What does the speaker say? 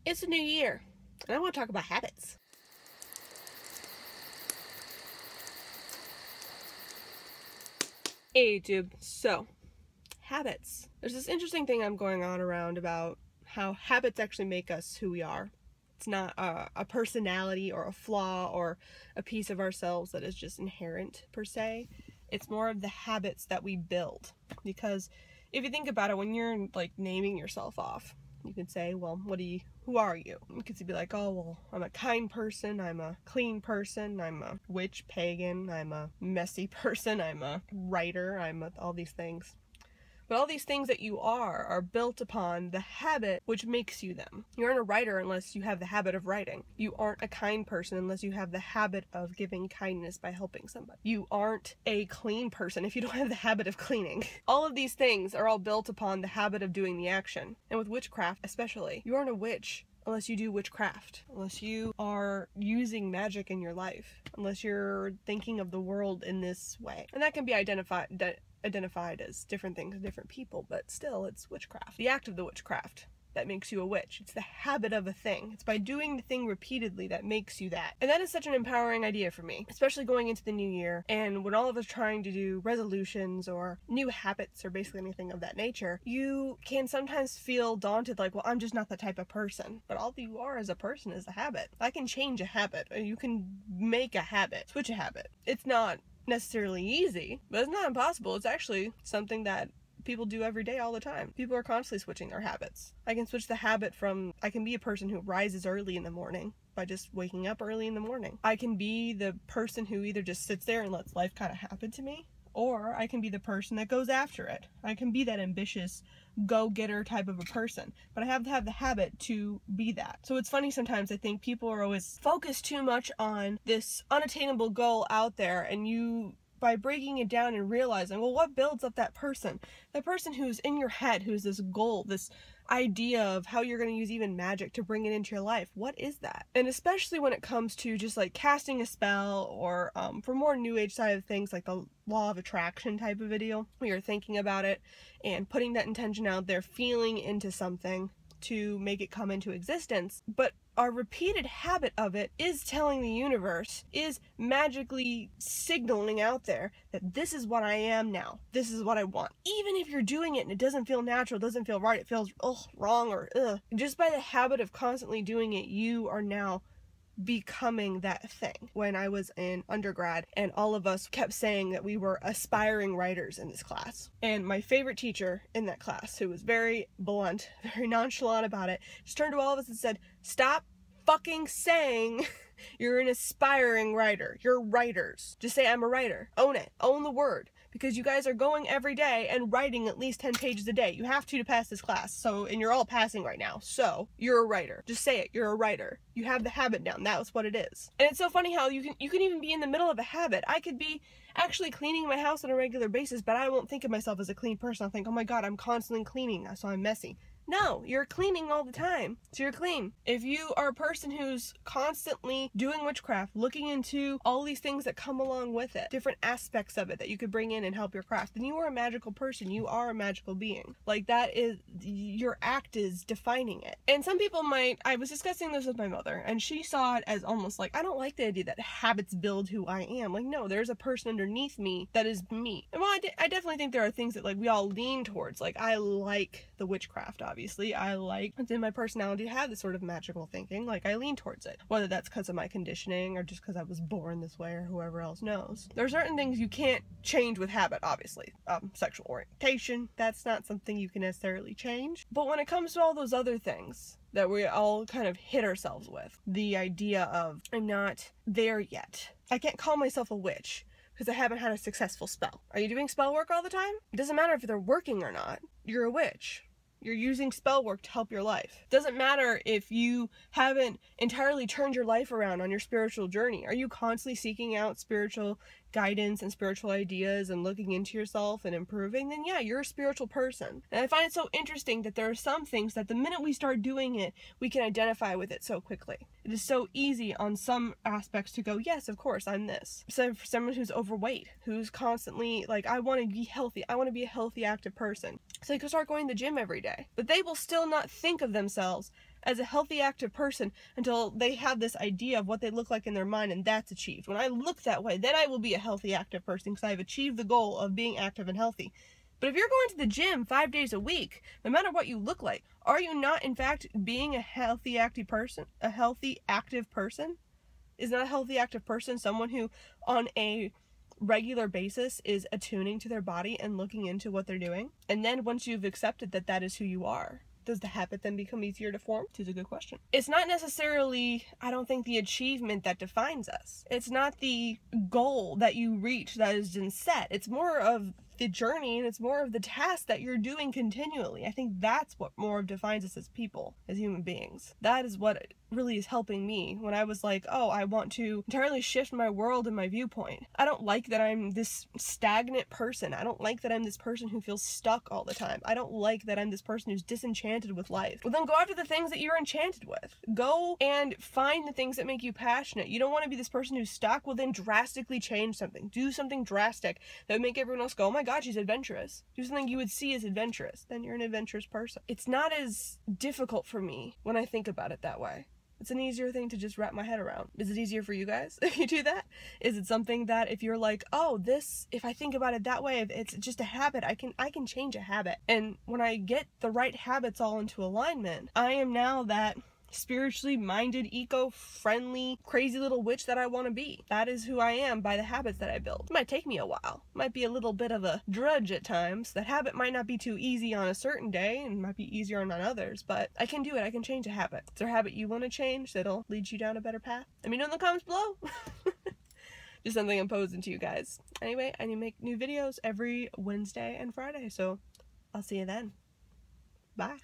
It's a new year, and I want to talk about habits. Hey YouTube, so, habits. There's this interesting thing I'm going on around about how habits actually make us who we are. It's not a personality or a flaw or a piece of ourselves that is just inherent per se. It's more of the habits that we build. Because if you think about it, when you're like naming yourself off, you can say, well, who are you? You could be like, oh, well, I'm a kind person, I'm a clean person, I'm a witch, pagan, I'm a messy person, I'm a writer, all these things. But all these things that you are built upon the habit which makes you them. You aren't a writer unless you have the habit of writing. You aren't a kind person unless you have the habit of giving kindness by helping somebody. You aren't a clean person if you don't have the habit of cleaning. All of these things are all built upon the habit of doing the action. And with witchcraft especially, you aren't a witch unless you do witchcraft, unless you are using magic in your life, unless you're thinking of the world in this way. And that can be identified as different things to different people, but still it's witchcraft. The act of the witchcraft that makes you a witch. It's the habit of a thing. It's by doing the thing repeatedly that makes you that. And that is such an empowering idea for me, especially going into the new year and when all of us trying to do resolutions or new habits or basically anything of that nature, you can sometimes feel daunted like, well, I'm just not the type of person. But all that you are as a person is a habit. I can change a habit. You can make a habit, switch a habit. It's not necessarily easy, but it's not impossible. It's actually something that people do every day all the time. People are constantly switching their habits. I can switch the habit from, I can be a person who rises early in the morning by just waking up early in the morning. I can be the person who either just sits there and lets life kind of happen to me, or I can be the person that goes after it. I can be that ambitious go-getter type of a person, but I have to have the habit to be that. So it's funny sometimes, I think people are always focused too much on this unattainable goal out there, and you, by breaking it down and realizing, well, what builds up that person? That person who's in your head, who's this goal, this idea of how you're going to use even magic to bring it into your life. What is that? And especially when it comes to just like casting a spell or for more new age side of things like the law of attraction type of video, where you're thinking about it and putting that intention out there, feeling into something to make it come into existence. But our repeated habit of it is telling the universe, is magically signaling out there that this is what I am now. This is what I want. Even if you're doing it and it doesn't feel natural, doesn't feel right, it feels wrong or just by the habit of constantly doing it, you are now becoming that thing. When I was in undergrad and all of us kept saying that we were aspiring writers in this class, and my favorite teacher in that class, who was very blunt, very nonchalant about it, just turned to all of us and said, stop fucking saying you're an aspiring writer. You're writers. Just say I'm a writer. Own it. Own the word. Because you guys are going every day and writing at least 10 pages a day. You have to pass this class. So, and you're all passing right now. So, you're a writer. Just say it. You're a writer. You have the habit down. That's what it is. And it's so funny how you can even be in the middle of a habit. I could be actually cleaning my house on a regular basis, but I won't think of myself as a clean person. I'll think, oh my god, I'm constantly cleaning, so I'm messy. No, you're cleaning all the time, so you're clean. If you are a person who's constantly doing witchcraft, looking into all these things that come along with it, different aspects of it that you could bring in and help your craft, then you are a magical person. You are a magical being. Like, that is, your act is defining it. And some people might, I was discussing this with my mother, and she saw it as almost like, I don't like the idea that habits build who I am. Like, no, there's a person underneath me that is me. And well, I definitely think there are things that, like, we all lean towards. Like, I like the witchcraft, obviously. I like, it's in my personality to have this sort of magical thinking. Like, I lean towards it. Whether that's because of my conditioning or just because I was born this way or whoever else knows. There are certain things you can't change with habit, obviously. Sexual orientation, that's not something you can necessarily change. But when it comes to all those other things that we all kind of hit ourselves with, the idea of, I'm not there yet. I can't call myself a witch because I haven't had a successful spell. Are you doing spell work all the time? It doesn't matter if they're working or not. You're a witch. You're using spell work to help your life. It doesn't matter if you haven't entirely turned your life around on your spiritual journey. Are you constantly seeking out spiritual guidance and spiritual ideas and looking into yourself and improving? Then yeah, you're a spiritual person. And I find it so interesting that there are some things that the minute we start doing it, we can identify with it so quickly. It is so easy on some aspects to go, yes, of course, I'm this. So for someone who's overweight, who's constantly like, I want to be healthy. I want to be a healthy, active person. So they can start going to the gym every day. But they will still not think of themselves as a healthy, active person until they have this idea of what they look like in their mind, and that's achieved. When I look that way, then I will be a healthy, active person because I've achieved the goal of being active and healthy. But if you're going to the gym 5 days a week, no matter what you look like, are you not, in fact, being a healthy, active person? A healthy, active person? Is not a healthy, active person someone who, on a regular basis, is attuning to their body and looking into what they're doing? And then once you've accepted that that is who you are, does the habit then become easier to form? This is a good question. It's not necessarily, I don't think, the achievement that defines us. It's not the goal that you reach that has been set. It's more of the journey, and it's more of the task that you're doing continually. I think that's what more defines us as people, as human beings. That is what really is helping me when I was like, oh, I want to entirely shift my world and my viewpoint. I don't like that I'm this stagnant person. I don't like that I'm this person who feels stuck all the time. I don't like that I'm this person who's disenchanted with life. Well, then go after the things that you're enchanted with. Go and find the things that make you passionate. You don't want to be this person who's stuck. Well, then drastically change something. Do something drastic that would make everyone else go, oh my God, she's adventurous. Do something you would see as adventurous. Then you're an adventurous person. It's not as difficult for me when I think about it that way. It's an easier thing to just wrap my head around. Is it easier for you guys if you do that? Is it something that if you're like, oh, this, if I think about it that way, if it's just a habit, I can change a habit. And when I get the right habits all into alignment, I am now that spiritually minded, eco-friendly, crazy little witch that I want to be. That is who I am by the habits that I build. It might take me a while. It might be a little bit of a drudge at times. That habit might not be too easy on a certain day and might be easier on others, but I can do it. I can change a habit. Is there a habit you want to change that'll lead you down a better path? Let me know in the comments below. Just something I'm posing to you guys. Anyway, I need to make new videos every Wednesday and Friday, so I'll see you then. Bye.